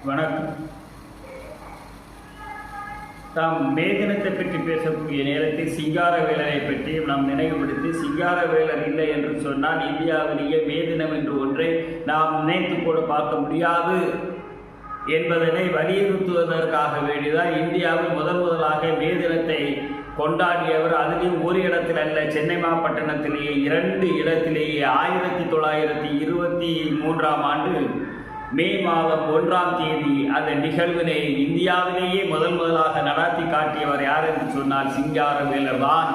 வணக்கம். நாம் மே தினத்தை பற்றி பேசக்கூடிய நேரத்தில் சிங்காரவேலரை பற்றி நாம் நினைவுபடுத்தி, சிங்காரவேலர் இல்லை என்று சொன்னால் இந்தியாவிலேயே மே தினம் என்று ஒன்றை நாம் நினைத்து கூட பார்க்க முடியாது என்பதனை வலியுறுத்துவதற்காக வேண்டிதான் இந்தியாவில் முதலாக மே தினத்தை கொண்டாடியவர். அதிலும் ஒரு இடத்தில் அல்ல, சென்னை மாவட்டத்திலேயே 2 இடத்திலேயே 1923ஆம் ஆண்டு மே மாதம் 1ஆம் தேதி அந்த நிகழ்வினை இந்தியாவிலேயே முதலாக நடாத்தி காட்டியவர் யார் என்று சொன்னால் சிங்காரவேலர் தான்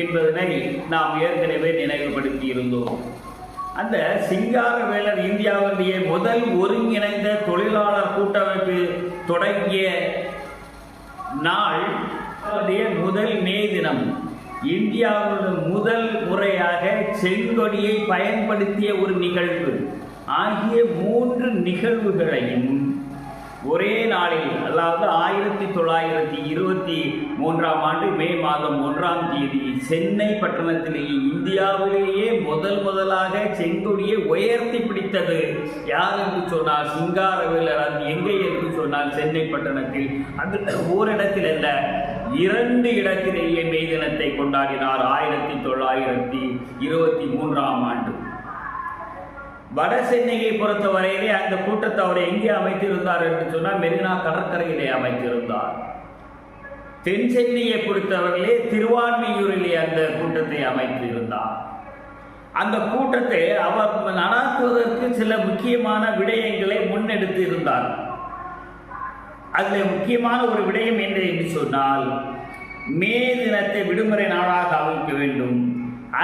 என்பதனை நாம் ஏற்கனவே நினைவுபடுத்தி இருந்தோம். அந்த சிங்காரவேலர் இந்தியாவிலேயே முதல் ஒருங்கிணைந்த தொழிலாளர் கூட்டமைப்பு தொடங்கிய நாள் முதல் மே தினம். இந்தியாவில் முதல் முறையாக செங்கொடியை பயன்படுத்திய ஒரு நிகழ்வு ஆகிய 3 நிகழ்வுகளையும் ஒரே நாளில், அதாவது 1923ஆம் ஆண்டு மே மாதம் 1ஆம் தேதி சென்னை பட்டணத்திலேயே இந்தியாவிலேயே முதலாக செங்கொடியை உயர்த்தி பிடித்தது யார் என்று சொன்னால் சிங்காரவேலர். அது எங்கே என்று சொன்னால் சென்னை பட்டணத்தில். அது ஓரிடத்தில் அல்ல, 2 இடத்திலேயே மே தினத்தை கொண்டாடினார் 1923ஆம் ஆண்டு. வட சென்னையை பொறுத்தவரையிலே அந்த கூட்டத்தை அவர் எங்கே அமைத்திருந்தார் என்று சொன்னால் மெரினா கடற்கரையிலே அமைத்திருந்தார். தென் சென்னையை பொறுத்தவரையிலே திருவான்மியூரிலே அந்த கூட்டத்தை அமைத்திருந்தார். அந்த கூட்டத்தை அவர் நடாத்துவதற்கு சில முக்கியமான விடயங்களை முன்னெடுத்து இருந்தார். அதில் முக்கியமான ஒரு விடயம் என்ன என்று சொன்னால், மே தினத்தை விடுமுறை நாளாக அமைக்க வேண்டும்,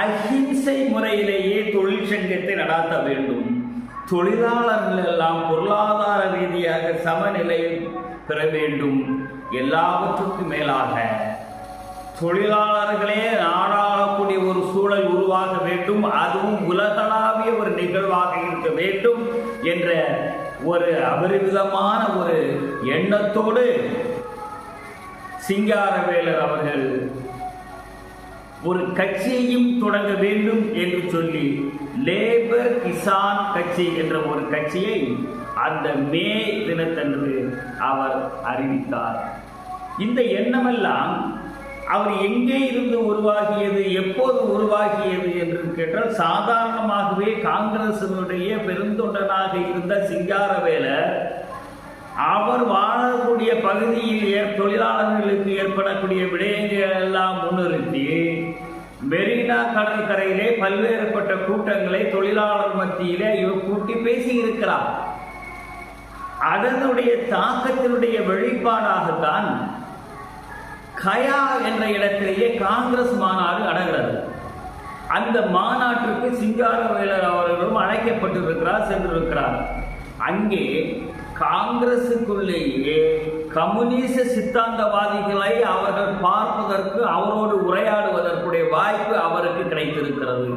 அஹிம்சை முறையிலேயே தொழிற்சங்கத்தை நடாத்த வேண்டும், தொழிலாளர்கள் எல்லாம் பொருளாதார ரீதியாக சமநிலை பெற வேண்டும், எல்லாவற்றுக்கும் மேலாக தொழிலாளர்களே நாடாளக்கூடிய ஒரு சூழல் உருவாக வேண்டும், அதுவும் உலகளாவிய ஒரு நிகழ்வாக இருக்க வேண்டும் என்ற ஒரு அபரிவிதமான ஒரு எண்ணத்தோடு சிங்காரவேலர் அவர்கள் ஒரு கட்சியையும் தொடங்க வேண்டும் என்று சொல்லி லேபர் கிசான் கட்சி என்ற ஒரு கட்சியை அந்த மே தினத்தன்று அவர் அறிவித்தார். இந்த எண்ணமெல்லாம் அவர் எங்கே இருந்து உருவாகியது, எப்போது உருவாகியது என்று கேட்டால், சாதாரணமாகவே காங்கிரசினுடைய பெருந்தொண்டனாக இருந்த சிங்காரவேலர் அவர் வாழக்கூடிய பகுதியில் தொழிலாளர்களுக்கு ஏற்படக்கூடிய விடயங்கள் எல்லாம் முன்னிறுத்தி மெரினா கடற்கரையிலே பல்வேறுபட்ட கூட்டங்களை தொழிலாளர் மத்தியிலே இவர் கூட்டி பேசியிருக்கிறார். அதனுடைய தாக்கத்தினுடைய வெளிப்பாடாகத்தான் கயா என்ற இடத்திலேயே காங்கிரஸ் மாநாடு நடக்கிறது. அந்த மாநாட்டிற்கு சிங்காரவேலர் அவர்களும் அழைக்கப்பட்டிருக்கிறார், சென்றிருக்கிறார். அங்கே காங்கிரசுக்குள்ளேயே கம்யூனிச சித்தாந்தவாதிகளை அவர்கள் பார்ப்பதற்கு, அவரோடு உரையாடுவதற்குடைய வாய்ப்பு அவருக்கு கிடைத்திருக்கிறது.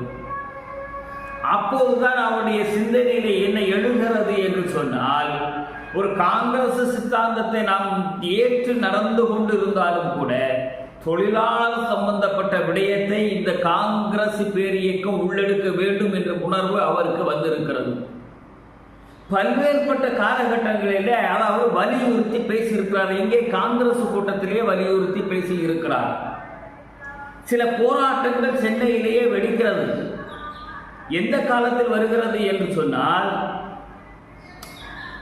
அப்போதுதான் அவருடைய சிந்தனையிலே என்ன எழுகிறது என்று சொன்னால், ஒரு காங்கிரஸ் சித்தாந்தத்தை நாம் ஏற்று நடந்து கொண்டிருந்தாலும் கூட தொழிலாளர் சம்பந்தப்பட்ட விடயத்தை இந்த காங்கிரஸ் பேரியக்கம் உள்ளெடுக்க வேண்டும் என்ற உணர்வு அவருக்கு வந்திருக்கிறது. பல்வேறுபட்ட காலகட்டங்களிலே அவர் வலியுறுத்தி பேசியிருக்கிறார். இங்கே காங்கிரஸ் கூட்டத்திலே வலியுறுத்தி பேசி இருக்கிறார். சில போராட்டங்கள் சென்னையிலேயே வெடிக்கிறது. எந்த காலத்தில் வருகிறது என்று சொன்னால்,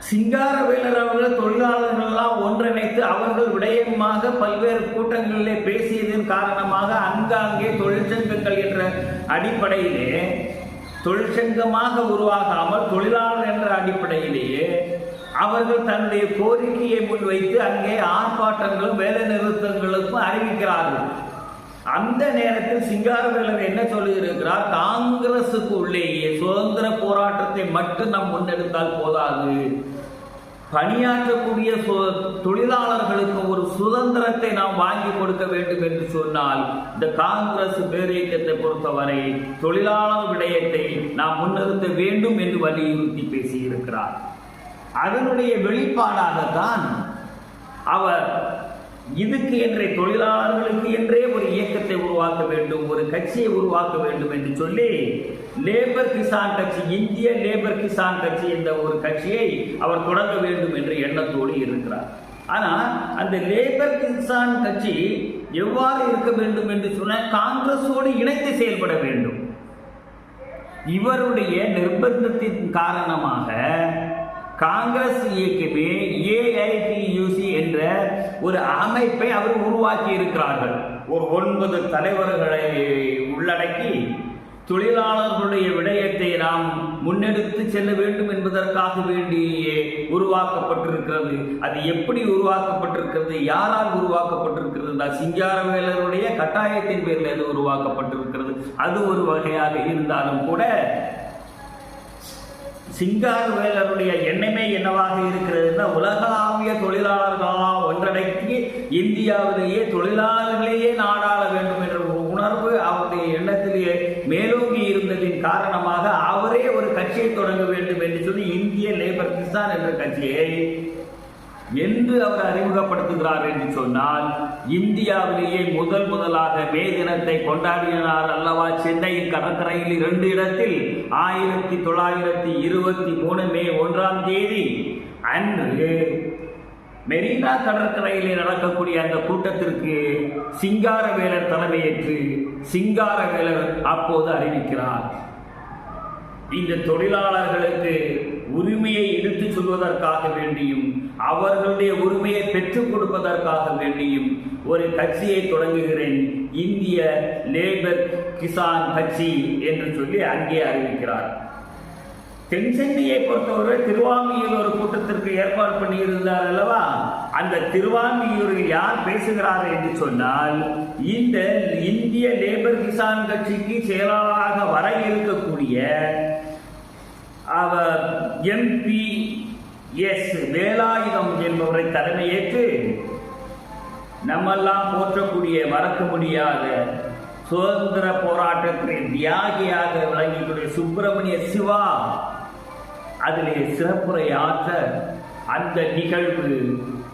சிங்காரவேலர் அவர்கள் தொழிலாளர்களெல்லாம் ஒன்றிணைத்து அவர்கள் விடயமாக பல்வேறு கூட்டங்களிலே பேசியதன் காரணமாக அங்காங்கே தொழிற்சங்கங்கள் என்ற அடிப்படையிலே தொழிற்சங்கமாக உருவாகாமல் தொழிலாளர் என்ற அடிப்படையிலேயே அவர்கள் தன்னுடைய கோரிக்கையை முன்வைத்து அங்கே ஆர்ப்பாட்டங்களும் வேலை நிறுத்தங்களுக்கும் அறிவிக்கிறார்கள். அந்த நேரத்தில் சிங்காரவேலர் என்ன சொல்லியிருக்கிறார், காங்கிரசுக்கு உள்ளேயே சுதந்திர போராட்டத்தை மட்டும் நாம் முன்னெடுத்தால் போதாது, பணியாற்றக்கூடிய தொழிலாளர்களுக்கு ஒரு சுதந்திரத்தை நாம் வாங்கி கொடுக்க வேண்டும் என்று சொன்னால் இந்த காங்கிரஸ் பேரியக்கத்தை பொறுத்தவரை தொழிலாளர் விடயத்தை நாம் முன்னிறுத்த வேண்டும் என்று வலியுறுத்தி பேசியிருக்கிறார். அதனுடைய வெளிப்பாடாகத்தான் அவர் இதுக்கு என்றே, தொழிலாளர்களுக்கு என்றே ஒரு இயக்கத்தை இயக்கத்தை உருவாக்க வேண்டும், ஒரு கட்சியை உருவாக்க வேண்டும் என்று சொல்லி லேபர் கிசான் கட்சி, இந்திய லேபர் கிசான் கட்சி என்ற ஒரு கட்சியை அவர் தொடங்க வேண்டும் என்ற எண்ணத்தோடு இருக்கிறார். ஆனால் அந்த லேபர் கிசான் கட்சி எவ்வாறு இருக்க வேண்டும் என்று சொன்னால் காங்கிரஸோடு இணைந்து செயல்பட வேண்டும். இவருடைய நிர்பந்தத்தின் காரணமாக காங்கிரஸ் இயக்கமே ஏஐடியூசி என்ற ஒரு அமைப்பை அவர் உருவாக்கி இருக்கிறார்கள். ஒரு 9 தலைவர்களை உள்ளடக்கி தொழிலாளர்களுடைய விடயத்தை நாம் முன்னெடுத்து செல்ல வேண்டும் என்பதற்காக வேண்டியே உருவாக்கப்பட்டிருக்கிறது. அது எப்படி உருவாக்கப்பட்டிருக்கிறது, யாரால் உருவாக்கப்பட்டிருக்கிறது? சிங்காரவேலருடைய கட்டாயத்தின் பேரில் அது உருவாக்கப்பட்டிருக்கிறது. அது ஒரு வகையாக இருந்தாலும் கூட சிங்காரவேலருடைய எண்ணமே என்னவாக இருக்கிறதுனா, உலகளாவிய தொழிலாளர்களால் ஒன்றடக்கி இந்தியாவிலேயே தொழிலாளர்களையே நாடாள வேண்டும் என்ற உணர்வு அவருடைய எண்ணத்திலேயே மேலோங்கி இருந்ததின் காரணமாக அவரே ஒரு கட்சியை தொடங்க வேண்டும் என்று சொல்லி இந்திய லேபர் கிசான் என்ற கட்சியை என்று அவர் அறிமுகப்படுத்துகிறார் என்று சொன்னால், இந்தியாவிலேயே முதலாக மே தினத்தை கொண்டாடினார் அல்லவா? சென்னையின் கடற்கரையில் 2 இடத்தில் 1923 மே 1ஆம் தேதி அன்று மெரினா கடற்கரையிலே நடக்கக்கூடிய அந்த கூட்டத்திற்கு சிங்காரவேலர் தலைமையேற்று சிங்காரவேலர் அப்போது அறிவிக்கிறார், இந்த தொழிலாளர்களுக்கு உரிமையை எடுத்துச் சொல்வதற்காக வேண்டியும் அவர்களுடைய உரிமையை பெற்றுக் கொடுப்பதற்காக வேண்டியும் ஒரு கட்சியை தொடங்குகிறேன், இந்திய லேபர் கிசான் கட்சி என்று சொல்லி அங்கே அறிவிக்கிறார். தென் சென்னையை பொறுத்தவரை திருவான்மியூர் ஒரு கூட்டத்திற்கு ஏற்பாடு பண்ணியிருந்தார் அல்லவா? அந்த திருவான்மியூரில் யார் பேசுகிறார் என்று சொன்னால், இந்த இந்திய லேபர் கிசான் கட்சிக்கு செயலாளராக வர இருக்கக்கூடிய அவர் எம்பிஎஸ் வேலாயுதம் என்பவரை தலைமையேற்று நம்மெல்லாம் போற்றக்கூடிய மறக்க முடியாத சுதந்திர போராட்டத்தின் தியாகியாக விளங்கக்கூடிய சுப்பிரமணிய சிவா அதிலே சிறப்புரையாற்ற அந்த நிகழ்வு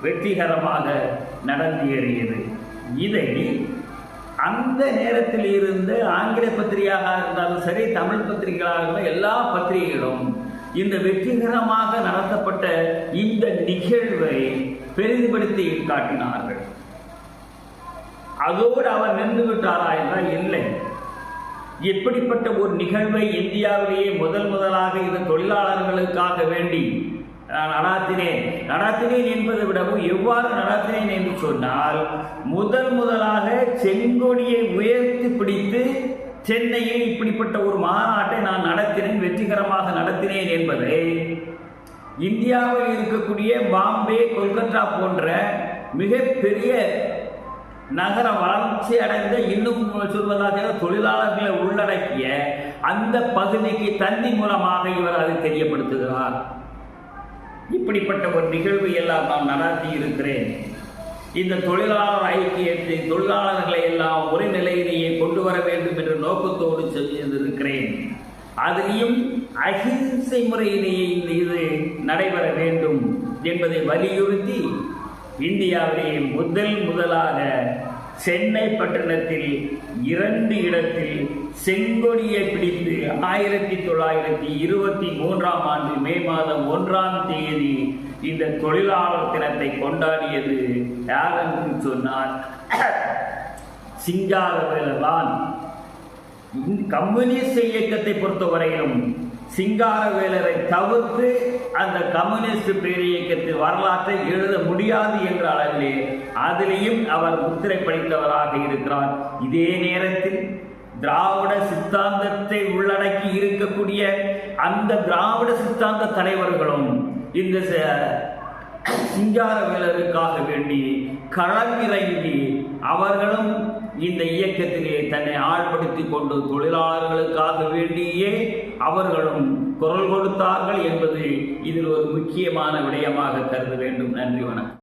வெற்றிகரமாக நடந்தேறியது. இதை அந்த நேரத்தில் இருந்து ஆங்கில பத்திரிகையாக இருந்தாலும் சரி, தமிழ் பத்திரிகைகளாக இருந்தாலும் எல்லா பத்திரிகைகளும் இந்த வெற்றிகரமாக நடத்தப்பட்ட இந்த நிகழ்வை பெரிதுபடுத்தி காட்டினார்கள். அதோடு அவர் நின்று விட்டாரா என்றால் இல்லை. எப்படிப்பட்ட ஒரு நிகழ்வை இந்தியாவிலேயே முதலாக இந்த தொழிலாளர்களுக்காக வேண்டி நடாத்தினேன் என்பதை விடவும் எவ்வாறு நடத்தினேன் என்று சொன்னால், முதலாக செங்கொடியை உயர்த்தி பிடித்து சென்னையில் இப்படிப்பட்ட ஒரு மாநாட்டை நான் நடத்தினேன், வெற்றிகரமாக நடத்தினேன் என்பதை இந்தியாவில் இருக்கக்கூடிய பாம்பே, கொல்கத்தா போன்ற மிகப்பெரிய நகர வளர்ச்சி அடைந்த, இன்னும் சொல்வதாக தொழிலாளர்களை உள்ளடக்கிய அந்த பகுதிக்கு தந்தி மூலமாக இவர் அதை தெரியப்படுத்துகிறார். இப்படிப்பட்ட ஒரு நிகழ்வு எல்லாம் நான் நடத்தி இருக்கிறேன். இந்த தொழிலாளர் ஐக்கியத்தை, தொழிலாளர்களை எல்லாம் ஒரே நிலையிலேயே கொண்டு வர வேண்டும் என்ற நோக்கத்தோடு செய்திருக்கிறேன். அதிலையும் அகிம்சை முறையிலேயே இது நடைபெற வேண்டும் என்பதை வலியுறுத்தி இந்தியாவிலேயே முதலாக சென்னை பட்டணத்தில் 2 இடத்தில் செங்கொடியை பிடித்து 1923ஆம் ஆண்டு மே மாதம் 1ஆம் தேதி இந்த தொழிலாளர் தினத்தை கொண்டாடியது யார் என்று சொன்னார், சிங்காரவேலர் தான். கம்யூனிஸ்ட் இயக்கத்தை பொறுத்தவரையிலும் சிங்காரவேலரை தவிர்த்து அந்த கம்யூனிஸ்ட் பேர் இயக்கத்தின் வரலாற்றை எழுத முடியாது என்ற அளவிலே அதிலேயும் அவர் முத்திரை படைத்தவராக இருக்கிறார். இதே நேரத்தில் திராவிட சித்தாந்தத்தை உள்ளடக்கி இருக்கக்கூடிய அந்த திராவிட சித்தாந்த தலைவர்களும் இந்த சிங்காரவேலருக்காக வேண்டி களமிறங்கி அவர்களும் இந்த இயக்கத்திலே தன்னை ஆழ்படுத்திக் கொண்டு தொழிலாளர்களுக்காக வேண்டியே அவர்களும் குரல் கொடுத்தார்கள் என்பது இதில் ஒரு முக்கியமான விடயமாக கருத வேண்டும். நன்றி, வணக்கம்.